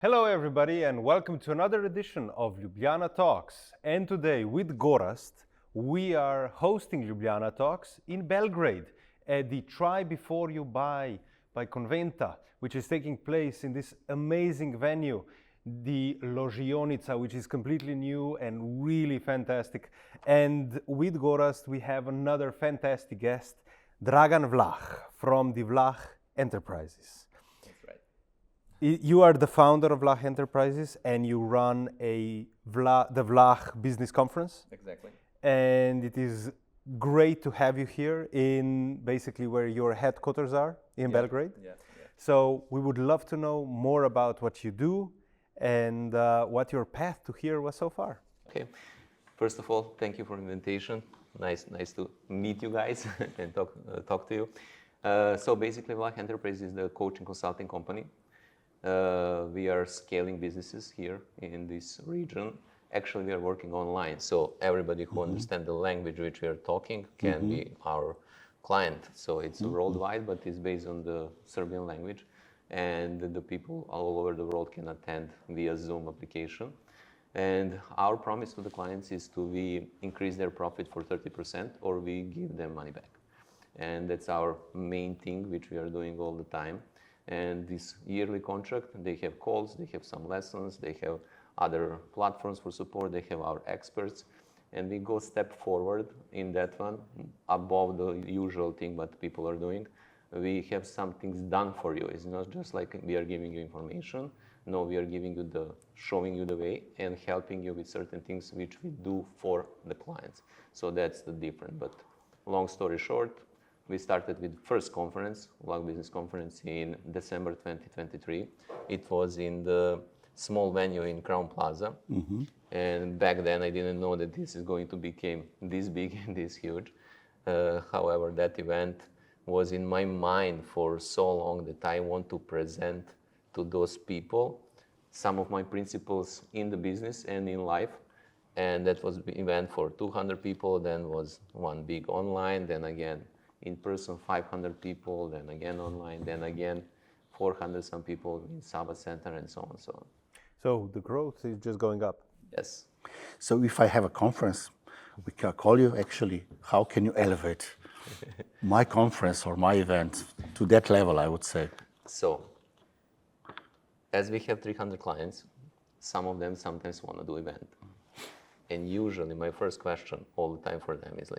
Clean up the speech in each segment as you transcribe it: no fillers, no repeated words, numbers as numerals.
Hello everybody and welcome to another edition of Ljubljana Talks. And today with Gorazd, we are hosting Ljubljana Talks in Belgrade at the Try Before You Buy by Conventa, which is taking place in this amazing venue, the Ložionica, which is completely new and really fantastic. And with Gorazd, we have another fantastic guest, Dragan Vlah from the Vlah Enterprises. You are the founder of Vlah Enterprises and you run the Vlah Business Conference. Exactly. And it is great to have you here in basically where your headquarters are in Belgrade. Yeah. So we would love to know more about what you do and what your path to here was so far. Okay. First of all, thank you for the invitation. Nice to meet you guys and talk to you. So basically, Vlah Enterprise is the coaching consulting company. We are scaling businesses here in this region. Actually, we are working online, so everybody who understands the language which we are talking can be our client. So it's worldwide, but it's based on the Serbian language, and the people all over the world can attend via Zoom application. And our promise to the clients is we increase their profit for 30% or we give them money back. And that's our main thing, which we are doing all the time. And this yearly contract, they have calls, they have some lessons, they have other platforms for support, they have our experts, and we go step forward in that one, above the usual thing what people are doing. We have some things done for you. It's not just like we are giving you information. No, we are giving you showing you the way and helping you with certain things which we do for the clients. So that's the difference. But long story short, we started with first conference, Vlah Business Conference in December 2023. It was in the small venue in Crown Plaza. And back then I didn't know that this is going to become this big and this huge. However, that event was in my mind for so long that I want to present to those people some of my principles in the business and in life. And that was an event for 200 people, then was one big online, then again in person 500 people, then again online, then again 400 some people in Saba Center and so on and so on. So the growth is just going up. Yes. So if I have a conference, we can call you actually, how can you elevate my conference or my event to that level, I would say? So, as we have 300 clients, some of them sometimes want to do event. And usually my first question all the time for them is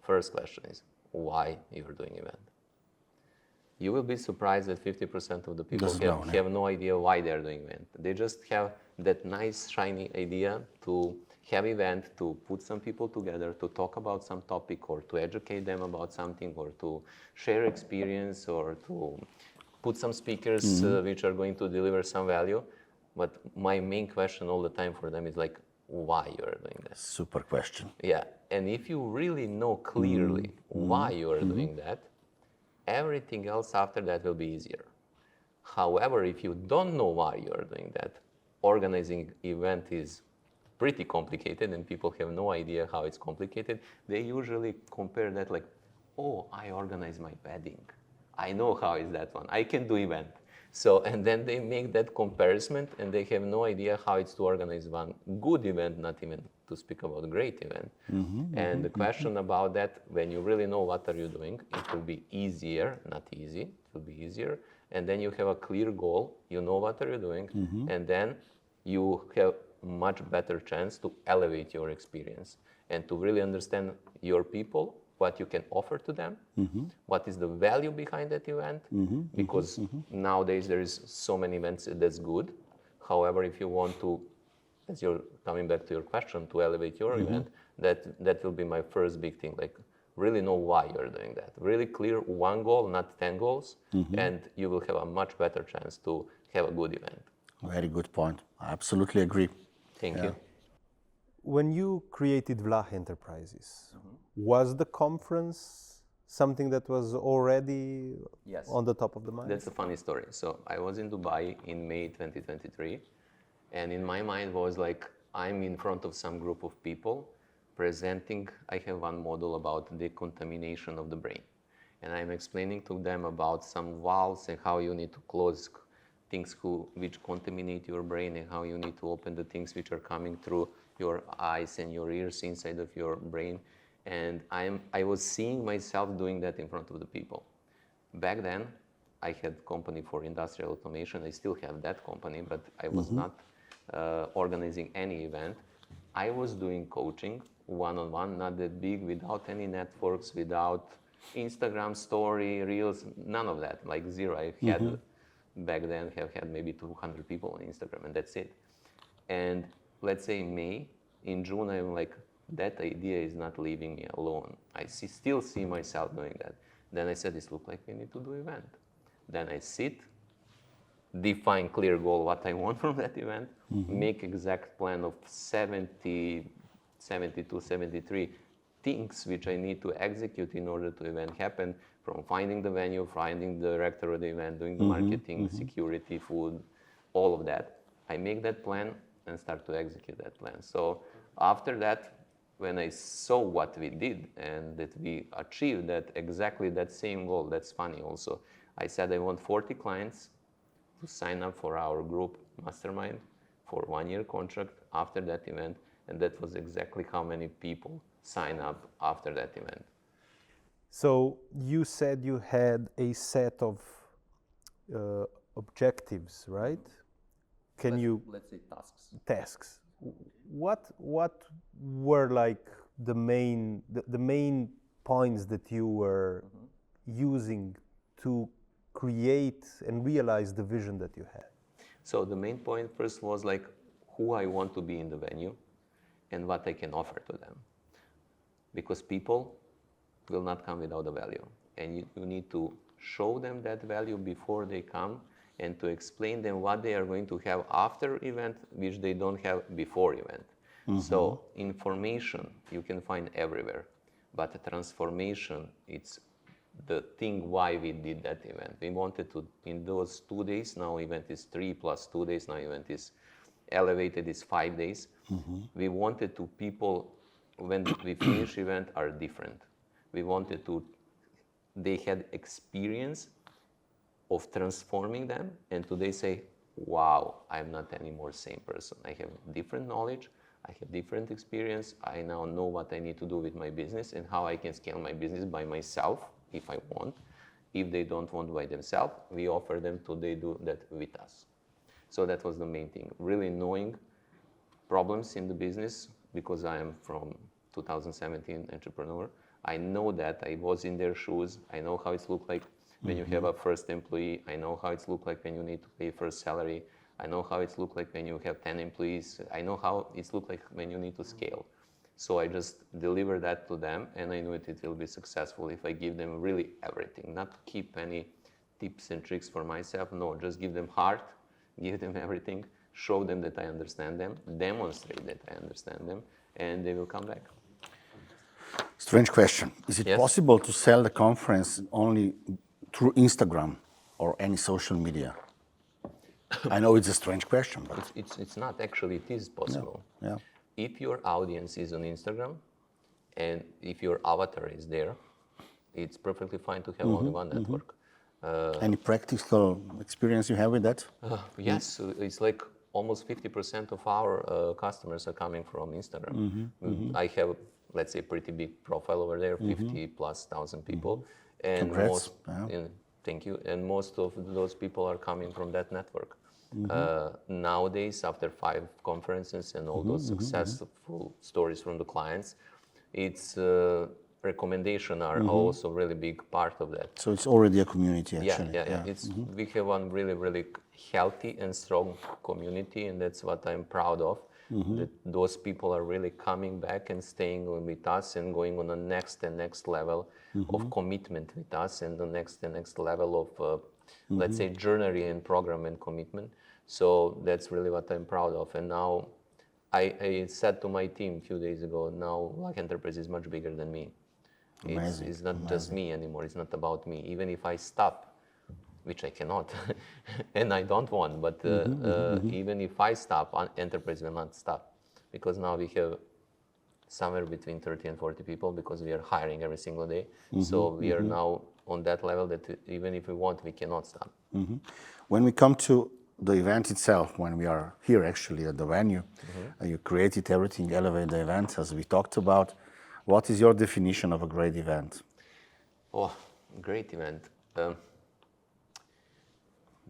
first question is, why you're doing event? You will be surprised that 50% of the people have no idea why they're doing event. They just have that nice shiny idea to have event, to put some people together, to talk about some topic or to educate them about something or to share experience or to put some speakers which are going to deliver some value. But my main question all the time for them is why you are doing that? Super question. Yeah, and if you really know clearly why you are doing that, everything else after that will be easier. However, if you don't know why you are doing that, organizing event is pretty complicated and people have no idea how it's complicated. They usually compare that oh, I organize my wedding. I know how is that one. I can do event. So, and then they make that comparison and they have no idea how it's to organize one good event, not even to speak about a great event. And the question about that, when you really know what are you doing, it will be easier, not easy, it will be easier. And then you have a clear goal, you know what are you doing, and then you have much better chance to elevate your experience and to really understand your people, what you can offer to them, what is the value behind that event, because nowadays there is so many events that's good. However, if you want to, as you're coming back to your question, to elevate your event, that will be my first big thing, really know why you're doing that. Really clear one goal, not 10 goals, and you will have a much better chance to have a good event. Very good point. I absolutely agree. Thank you. When you created Vlah Enterprises, was the conference something that was already on the top of the mind? That's a funny story. So I was in Dubai in May 2023, and in my mind was I'm in front of some group of people presenting. I have one model about decontamination of the brain, and I'm explaining to them about some valves and how you need to close things which contaminate your brain and how you need to open the things which are coming through your eyes and your ears inside of your brain. And I was seeing myself doing that in front of the people. Back then, I had company for industrial automation. I still have that company, but I was not organizing any event. I was doing coaching one-on-one, not that big, without any networks, without Instagram story, reels, none of that, like zero. I had back then have had maybe 200 people on Instagram, and that's it. And let's say in June, I'm like, that idea is not leaving me alone. I still see myself doing that. Then I said, this looks like we need to do event. Then I sit, define clear goal, what I want from that event, make exact plan of 72, 73 things which I need to execute in order to event happen, from finding the venue, finding the director of the event, doing the marketing, security, food, all of that. I make that plan and start to execute that plan. So after that, when I saw what we did and that we achieved that exactly that same goal, that's funny also. I said I want 40 clients to sign up for our group mastermind for 1-year contract after that event, and that was exactly how many people sign up after that event. So you said you had a set of objectives, right? Let's say tasks. Tasks. What were like the main points that you were using to create and realize the vision that you had? So the main point first was like who I want to be in the venue and what I can offer to them. Because people will not come without a value. And you need to show them that value before they come and to explain them what they are going to have after event, which they don't have before event. So information you can find everywhere, but the transformation, it's the thing why we did that event. We wanted to, in those 2 days, now event is 3 plus 2 days, now event is elevated, is 5 days. We wanted to people, when we finish event, are different. We wanted to, they had experience of transforming them, and today say, wow, I'm not anymore same person. I have different knowledge, I have different experience, I now know what I need to do with my business and how I can scale my business by myself, if I want. If they don't want by themselves, we offer them to they do that with us. So that was the main thing, really knowing problems in the business, because I am from 2017 entrepreneur. I know that, I was in their shoes, I know how it's looked like when you have a first employee, I know how it's looked like when you need to pay first salary, I know how it's looked like when you have 10 employees, I know how it's looked like when you need to scale. So I just deliver that to them, and I know it will be successful if I give them really everything, not to keep any tips and tricks for myself, no, just give them heart, give them everything, show them that I understand them, demonstrate that I understand them, and they will come back. Strange question. Is it Yes. possible to sell the conference only through Instagram or any social media? I know it's a strange question, but It's not, actually, it is possible. yeah. If your audience is on Instagram, and if your avatar is there, it's perfectly fine to have only one network. Any practical experience you have with that? Yes, it's like almost 50% of our customers are coming from Instagram. I have, let's say, pretty big profile over there, 50,000+ people. And Congrats. thank you. And most of those people are coming from that network. Nowadays, after 5 conferences and all those successful stories from the clients, it's recommendation are also really big part of that. So it's already a community, actually. Yeah. It's we have one really, really healthy and strong community, and that's what I'm proud of. That those people are really coming back and staying with us and going on the next and next level of commitment with us, and the next and next level of, let's say, journey and program and commitment. So that's really what I'm proud of. And now I said to my team a few days ago, now Vlah Enterprise is much bigger than me. It's not just me anymore. It's not about me. Even if I stop, which I cannot, and I don't want, but even if I stop, Enterprise will not stop, because now we have somewhere between 30 and 40 people, because we are hiring every single day. So we are now on that level that even if we want, we cannot stop. When we come to the event itself, when we are here actually at the venue, you created everything, elevate the event as we talked about. What is your definition of a great event? Oh, great event.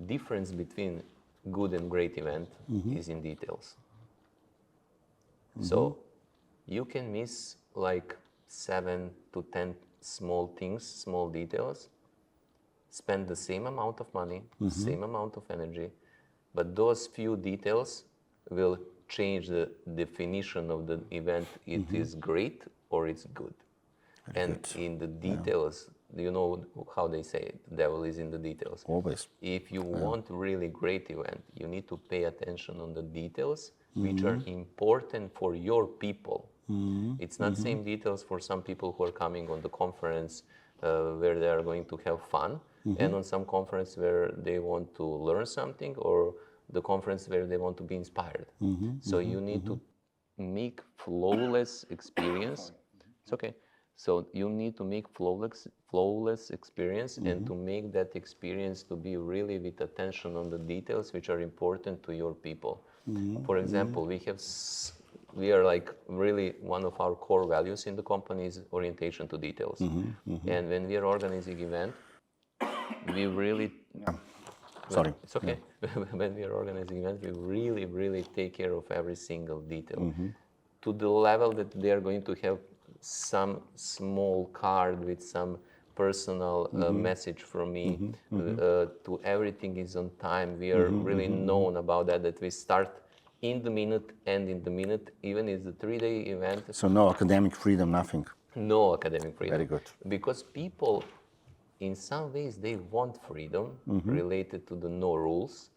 Difference between good and great event is in details. So you can miss like 7 to 10 small things, small details, spend the same amount of money, same amount of energy, but those few details will change the definition of the event. It is great or it's good. In the details, you know how they say it, the devil is in the details. Always. If you want really great event, you need to pay attention on the details which are important for your people. It's not same details for some people who are coming on the conference where they are going to have fun, and on some conference where they want to learn something, or the conference where they want to be inspired. So you need to make flawless experience. It's okay. So you need to make flawless experience and to make that experience to be really with attention on the details which are important to your people. For example, we are like really one of our core values in the company is orientation to details. And when we are organizing event, we really Sorry. It's okay. When we are organizing events, we really take care of every single detail to the level that they are going to have some small card with some personal message from me. To everything is on time. We are really known about that we start in the minute, end in the minute, even if it's a 3-day event. So no academic freedom, nothing. No academic freedom. Very good. Because people, in some ways, they want freedom related to the no rules.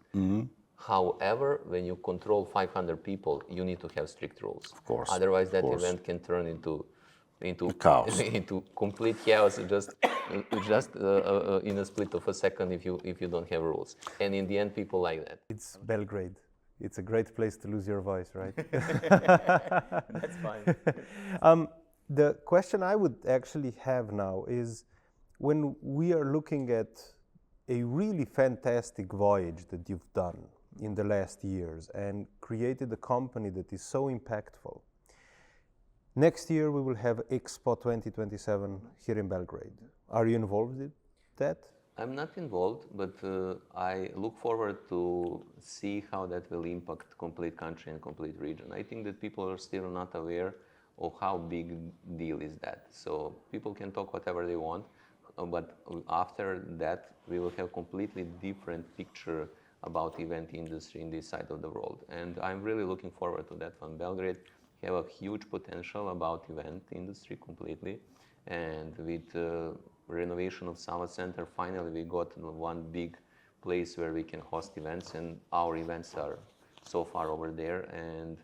However, when you control 500 people, you need to have strict rules. Of course. Otherwise, that event can turn into chaos. into complete chaos, just in a split of a second if you don't have rules. And in the end, people like that. It's Belgrade. It's a great place to lose your voice, right? That's fine. The question I would actually have now is, when we are looking at a really fantastic voyage that you've done in the last years and created a company that is so impactful, next year we will have EXPO 2027 here in Belgrade. Are you involved in that? I'm not involved, but I look forward to see how that will impact complete country and complete region. I think that people are still not aware of how big deal is that. So people can talk whatever they want, but after that we will have completely different picture about event industry in this side of the world. And I'm really looking forward to that one. Belgrade have a huge potential about event industry completely. And with renovation of Sava Center, finally we got one big place where we can host events, and our events are so far over there. And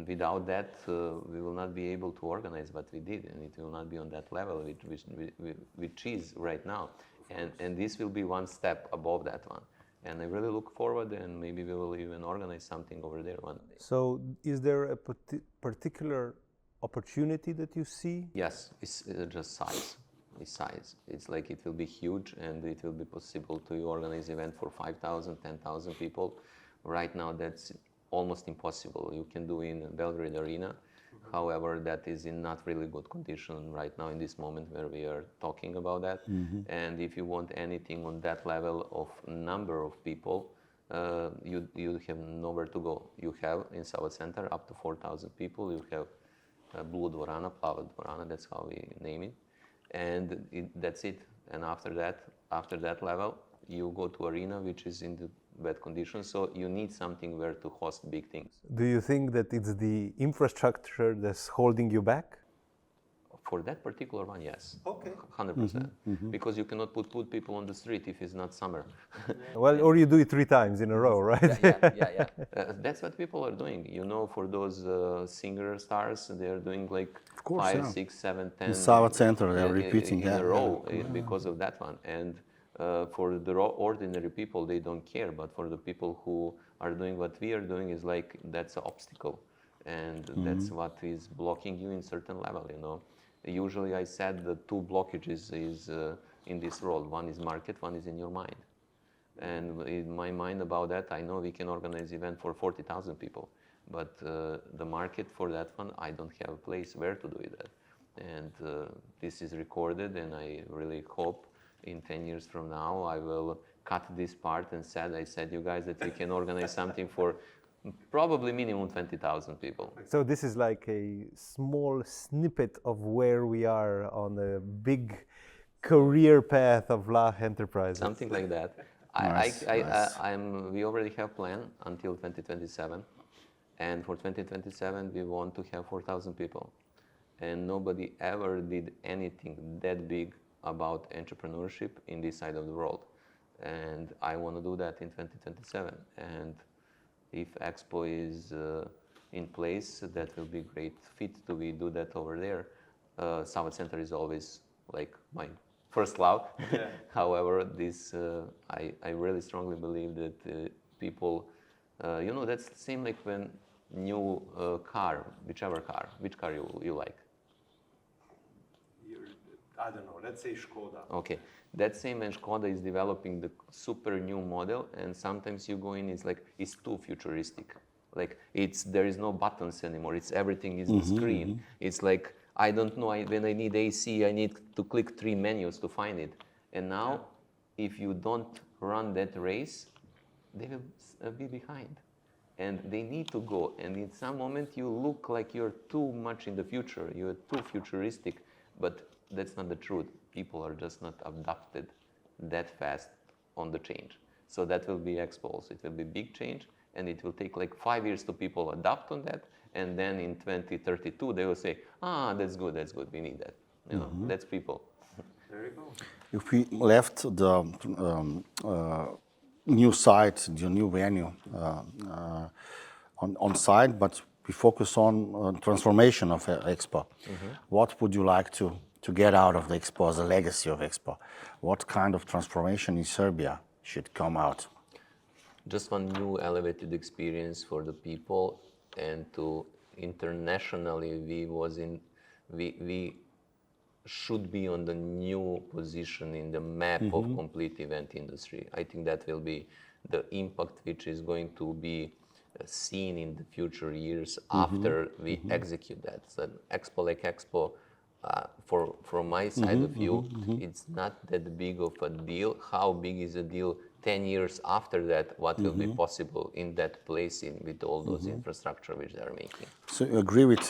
without that, we will not be able to organize what we did, and it will not be on that level which is right now. And this will be one step above that one. And I really look forward, and maybe we will even organize something over there one day. So is there a particular opportunity that you see? Yes, it's just size. It's size. It's like it will be huge, and it will be possible to organize event for 5,000, 10,000 people. Right now, that's almost impossible. You can do in Belgrade Arena. However, that is in not really good condition right now in this moment where we are talking about that. And if you want anything on that level of number of people, you have nowhere to go. You have in Sava Center up to 4,000 people. You have Blue Dvorana, Plava Dvorana, that's how we name it. And that's it. And after that level, you go to arena, which is in the bad conditions. So you need something where to host big things. Do you think that it's the infrastructure that's holding you back? For that particular one, yes. Okay. 100%. Because you cannot put people on the street if it's not summer. Well, or you do it 3 times in a row, right? Yeah. That's what people are doing. You know, for those singer stars, they're doing like 5, 6, 7, 10. In Sava Center, they're repeating in a row because of that one. And for the ordinary people, they don't care. But for the people who are doing what we are doing, is like that's an obstacle, and that's what is blocking you in certain level. You know, usually I said the 2 blockages is in this world. One is market, one is in your mind. And in my mind about that, I know we can organize event for 40,000 people, but the market for that one, I don't have a place where to do it at. And this is recorded, and I really hope in 10 years from now, I will cut this part and I said you guys that we can organize something for probably minimum 20,000 people. So this is like a small snippet of where we are on the big career path of Vlah Enterprise. Something like that. Nice. We already have plan until 2027, and for 2027 we want to have 4,000 people, and nobody ever did anything that big about entrepreneurship in this side of the world, and I want to do that in 2027. And if EXPO is in place, that will be great fit to do that over there. Summit Center is always like my first love. Yeah. However, this I really strongly believe that people, that's the same like when new car, which car you like? I don't know, let's say Skoda. Okay, that same when Skoda is developing the super new model, and sometimes you go in, it's too futuristic. Like there is no buttons anymore. It's everything is the screen. It's like, I don't know, when I need AC, I need to click 3 menus to find it. And now, if you don't run that race, they will be behind. And they need to go. And in some moment, you look like you're too much in the future. You're too futuristic. But that's not the truth. People are just not adapted that fast on the change. So that will be EXPO. It will be big change, and it will take like 5 years to people adapt on that. And then in 2032, they will say, that's good, we need that. That's people. There you go. If we left the new site, the new venue on site, but we focus on transformation of EXPO. What would you like to get out of the EXPO as a legacy of EXPO? What kind of transformation in Serbia should come out? Just one new elevated experience for the people, and to internationally we should be on the new position in the map of complete event industry. I think that will be the impact which is going to be seen in the future years after we execute that. So EXPO like EXPO, from my side of view, it's not that big of a deal. How big is a deal 10 years after that? What will be possible in that place with all those infrastructure which they are making? So you agree with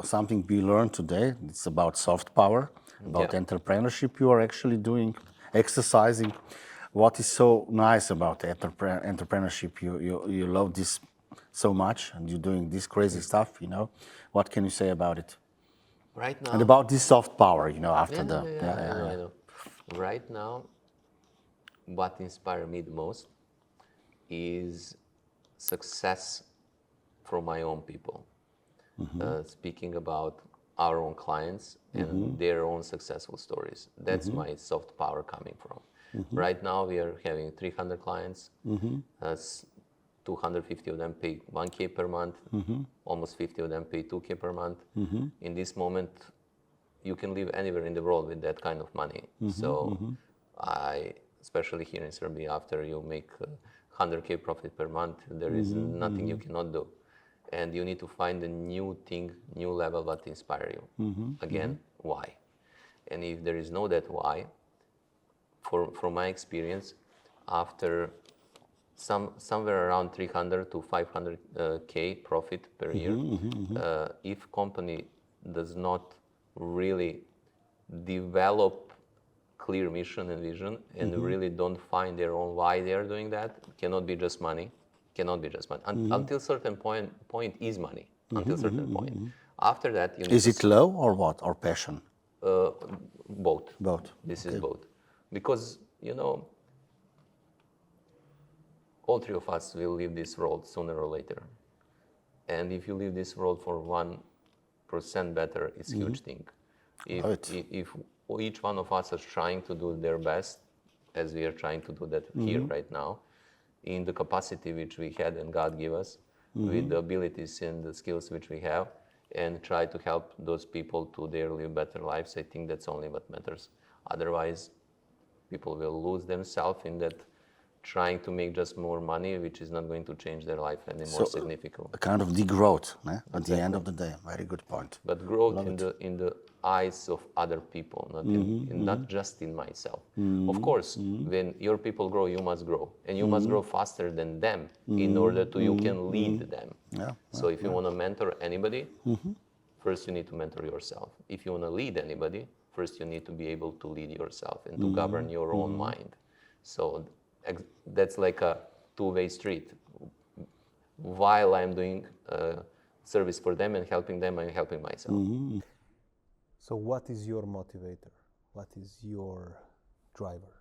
something we learned today? It's about soft power, about entrepreneurship you are actually doing, exercising. What is so nice about entrepreneurship? You love this so much, and you're doing this crazy stuff, What can you say about it? Right now, And about this soft power, after I know. Right now, what inspired me the most is success from my own people. Speaking about our own clients and their own successful stories. That's my soft power coming from. Right now, we are having 300 clients. 250 of them pay 1K per month. Almost 50 of them pay 2K per month. In this moment, you can live anywhere in the world with that kind of money. So especially here in Serbia, after you make 100K profit per month, there is nothing you cannot do. And you need to find a new thing, new level that inspire you. Again, why? And if there is no that why, from my experience, after somewhere around 300 to 500K profit per year, if company does not really develop clear mission and vision and really don't find their own why they are doing that, cannot be just money. Until certain point is money. Until certain point. After that, you need Is it love or what? Or passion? Both. Both. This is both. Because, all three of us will leave this world sooner or later. And if you leave this world for 1% better, it's a huge thing. If each one of us is trying to do their best, as we are trying to do that here right now, in the capacity which we had and God gave us, with the abilities and the skills which we have, and try to help those people to live better lives, I think that's only what matters. Otherwise, People will lose themselves in that trying to make just more money, which is not going to change their life any more significantly. A kind of degrowth, at the end of the day. Very good point. But growth in the eyes of other people, not just in myself. Of course, when your people grow, you must grow, and you must grow faster than them in order to you can lead them. So if you want to mentor anybody, first you need to mentor yourself. If you want to lead anybody, first you need to be able to lead yourself and to govern your own mind. So that's like a two-way street. While I'm doing service for them and helping them, I'm helping myself. So what is your motivator? What is your driver?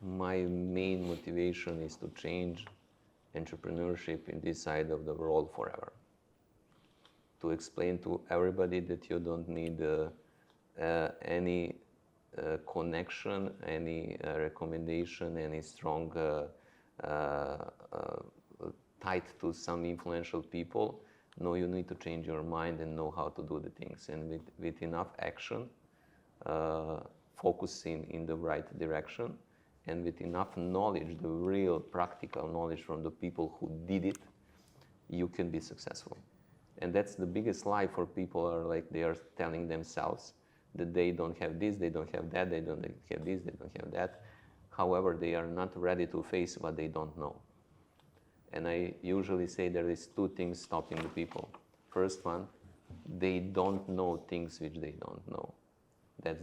My main motivation is to change entrepreneurship in this side of the world forever. To explain to everybody that you don't need any connection, any recommendation, any strong tied to some influential people. No, you need to change your mind and know how to do the things. And with enough action, focusing in the right direction, and with enough knowledge, the real practical knowledge from the people who did it, you can be successful. And that's the biggest lie for people, are like they are telling themselves that they don't have this, they don't have that, they don't have this, they don't have that. However, they are not ready to face what they don't know. And I usually say there is two things stopping the people. First one, they don't know things which they don't know. That's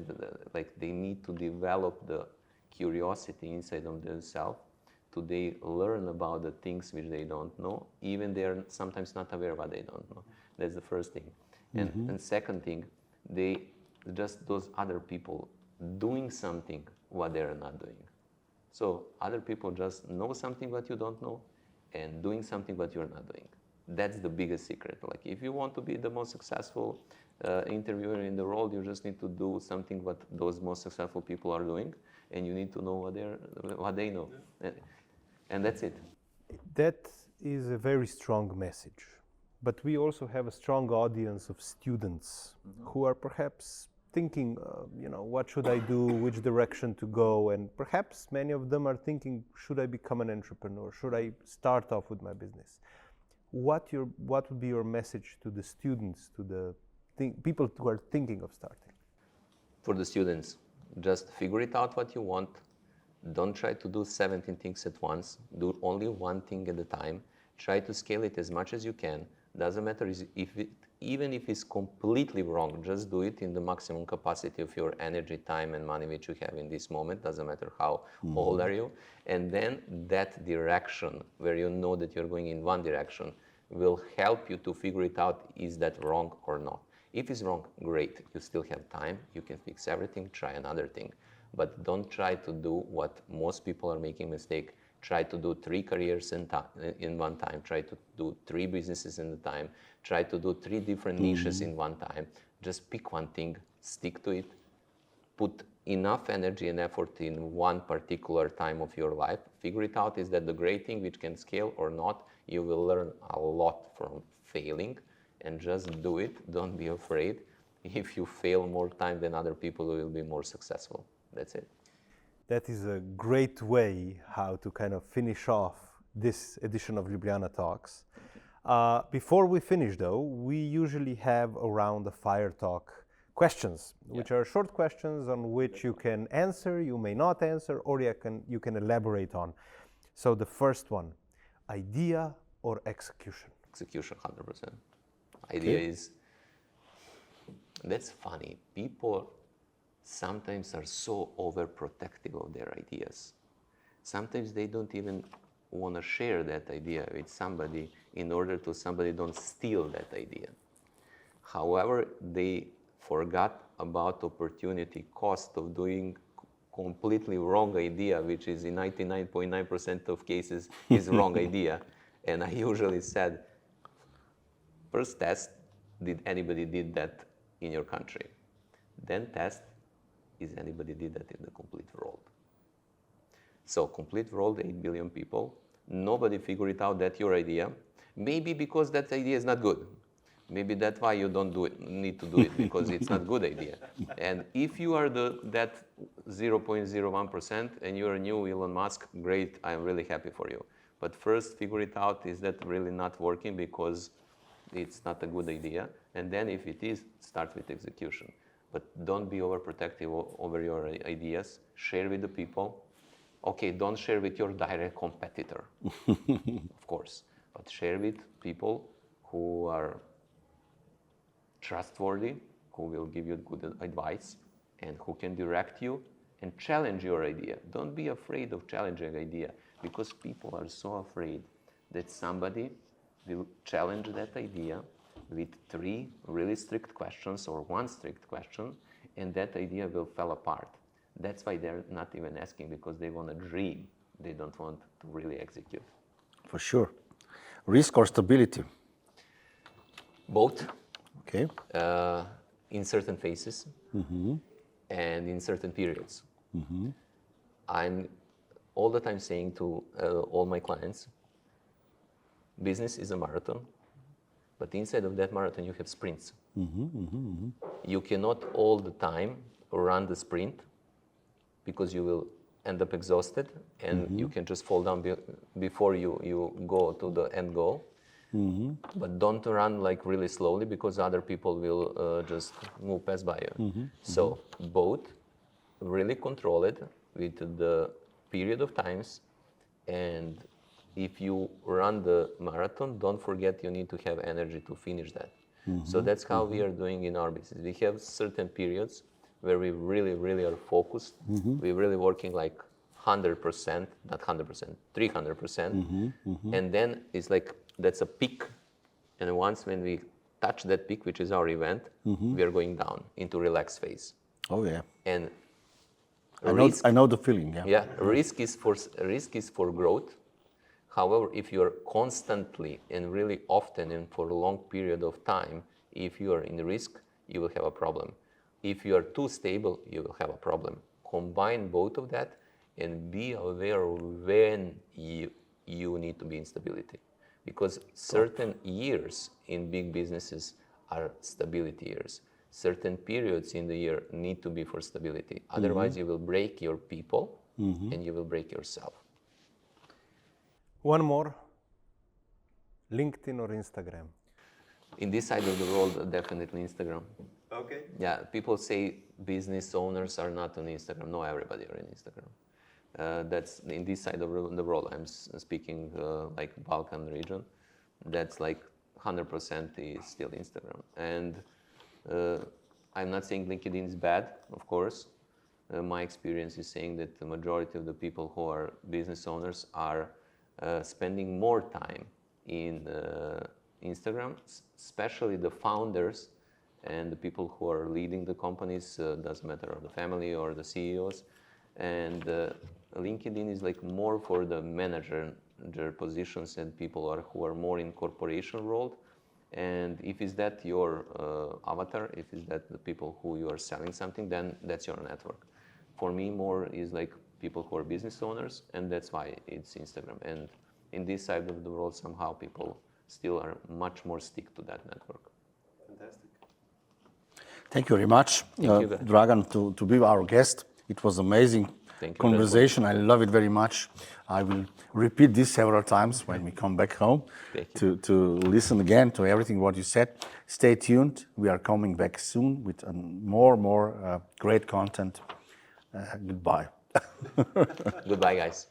like they need to develop the curiosity inside of themselves to they learn about the things which they don't know, even they are sometimes not aware what they don't know. That's the first thing. And second thing, they just those other people doing something what they're not doing. So other people just know something what you don't know and doing something what you're not doing. That's the biggest secret. Like if you want to be the most successful interviewer in the world, you just need to do something what those most successful people are doing, and you need to know what they know. And that's it. That is a very strong message. But we also have a strong audience of students who are perhaps thinking, what should I do, which direction to go, and perhaps many of them are thinking, should I become an entrepreneur? Should I start off with my business? What would be your message to the students, to the people who are thinking of starting? For the students, just figure it out what you want. Don't try to do 17 things at once. Do only one thing at a time. Try to scale it as much as you can. Doesn't matter even if it's completely wrong, just do it in the maximum capacity of your energy, time, and money which you have in this moment. Doesn't matter how old are you. And then that direction, where you know that you're going in one direction, will help you to figure it out, is that wrong or not. If it's wrong, great. You still have time. You can fix everything. Try another thing. But don't try to do what most people are making mistake. Try to do 3 careers in one time. Try to do 3 businesses in a time. Try to do 3 different niches in one time. Just pick one thing, stick to it, put enough energy and effort in one particular time of your life. Figure it out, is that the great thing which can scale or not. You will learn a lot from failing, and just do it. Don't be afraid. If you fail more time than other people, you will be more successful. That's it. That is a great way how to kind of finish off this edition of Ljubljana Talks. Before we finish though, we usually have around the Fire Talk questions, which are short questions on which you can answer, you may not answer, or you can elaborate on. So the first one, idea or execution? Execution, 100%. Idea is, that's funny. People sometimes are so overprotective of their ideas. Sometimes they don't even want to share that idea with somebody in order to somebody don't steal that idea. However, they forgot about opportunity cost of doing completely wrong idea, which is in 99.9% of cases is wrong idea. And I usually said, first test, did anybody did that in your country? Then test, is anybody did that in the complete world? So complete world, 8 billion people, nobody figured it out that your idea, maybe because that idea is not good, Maybe that's why you don't need to do it, because it's not a good idea. And if you are that 0.01% and you're a new Elon Musk, great, I'm really happy for you. But first figure it out, is that really not working because it's not a good idea? And then if it is, start with execution. But don't be overprotective over your ideas. Share with the people. Okay, don't share with your direct competitor, of course, but share with people who are trustworthy, who will give you good advice, and who can direct you and challenge your idea. Don't be afraid of challenging idea, because people are so afraid that somebody will challenge that idea with 3 really strict questions or 1 strict question, and that idea will fall apart. That's why they're not even asking, because they want to dream. They don't want to really execute. For sure. Risk or stability? Both. Okay. In certain phases and in certain periods. I'm all the time saying to all my clients, business is a marathon, but inside of that marathon you have sprints. You cannot all the time run the sprint, because you will end up exhausted and you can just fall down before you go to the end goal. But don't run like really slowly, because other people will just move past by you. So both, really control it with the period of times, and if you run the marathon, don't forget you need to have energy to finish that. So that's how we are doing in our business. We have certain periods where we really are focused. We're really working like 100%, not 100%, 300%. And then it's like, that's a peak. And once when we touch that peak, which is our event, we are going down into relaxed phase. Oh yeah. And I know the feeling. Yeah. yeah, risk is for growth. However, if you are constantly and really often and for a long period of time, if you are in risk, you will have a problem. If you are too stable, you will have a problem. Combine both of that and be aware when you need to be in stability. Because certain years in big businesses are stability years. Certain periods in the year need to be for stability. Otherwise, you will break your people and you will break yourself. One more, LinkedIn or Instagram? In this side of the world, definitely Instagram. Okay. Yeah, people say business owners are not on Instagram. No, everybody are in Instagram. That's in this side of the world. I'm speaking like Balkan region. That's like 100% is still Instagram. And I'm not saying LinkedIn is bad, of course. My experience is saying that the majority of the people who are business owners are spending more time in Instagram, especially the founders and the people who are leading the companies, doesn't matter of the family or the CEOs. And LinkedIn is like more for the manager positions and people who are more in corporation role. And if is that your avatar, if is that the people who you are selling something, then that's your network. For me, more is like people who are business owners, and that's why it's Instagram. And in this side of the world, somehow people still are much more stick to that network. Fantastic. Thank you very much, Dragan, to be our guest. It was amazing conversation. I love it very much. I will repeat this several times when we come back home to listen again to everything what you said. Stay tuned. We are coming back soon with more great content. Goodbye. Goodbye, guys.